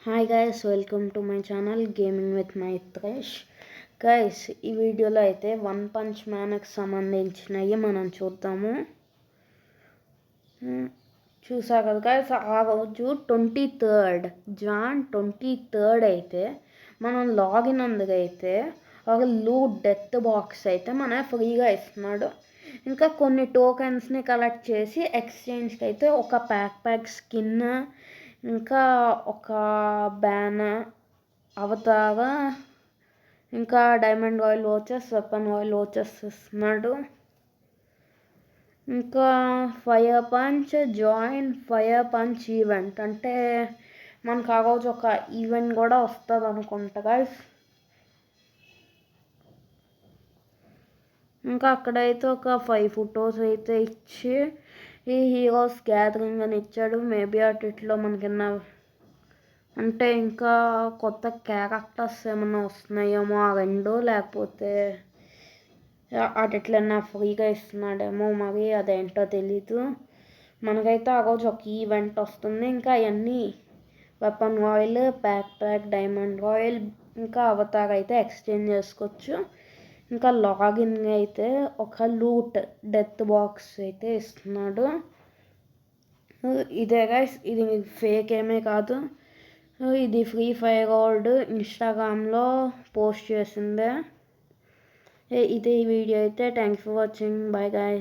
Hi guys, welcome to my channel gaming with Maitresh. Guys, ఈ వీడియోలో అయితే వన్ పంచ్ మ్యాన్కి సంబంధించినవి మనం చూద్దాము. చూసా కదా గైస్, ఆ రోజు 23rd జాన్ 23rd అయితే మనం లాగిన్ అందుకైతే ఒక లూట్ డెత్ బాక్స్ అయితే మన ఫ్రీగా ఇస్తున్నాడు. ఇంకా కొన్ని టోకెన్స్ని కలెక్ట్ చేసి ఎక్స్చేంజ్కి అయితే ఒక ప్యాక్ స్కిన్, ఇంకా ఒక బ్యానర్ అవతార, ఇంకా diamond oil watches, weapon oil watches ఇస్తున్నాడు. ఇంకా fire punch join fire punch event అంటే మనకు ఆ రోజు ఒక ఈవెంట్ కూడా వస్తుంది అనుకుంటా గైస్. ఇంకా అక్కడైతే ఒక 5 ఫొటోస్ అయితే ఇచ్చి ఈ హీరోస్ గ్యాదరింగ్ అని ఇచ్చాడు. మేబీ అటిట్లో మనకిన్న అంటే ఇంకా కొత్త క్యారెక్టర్స్ ఏమన్నా వస్తున్నాయేమో ఆ రెండు, లేకపోతే అటిట్లన్నా ఫ్రీగా ఇస్తున్నాడేమో, మరి అదేంటో తెలీదు. మనకైతే ఆ రోజు ఒక ఈవెంట్ వస్తుంది. ఇంకా అవన్నీ weapon oil, pack diamond oil, ఇంకా అవతార్ అయితే ఎక్స్చేంజ్ చేసుకోవచ్చు. ఇంకా లాగిన్ అయితే ఒక లూట్ డెత్ బాక్స్ అయితే ఇస్తున్నాడు. ఇదే గైస్, ఇది ఫేక్ ఏమీ కాదు, ఇది ఫ్రీ ఫైర్ వరల్డ్ ఇన్స్టాగ్రామ్లో పోస్ట్ చేసిందే. ఇదే ఈ వీడియో అయితే. Thanks for watching. Bye guys.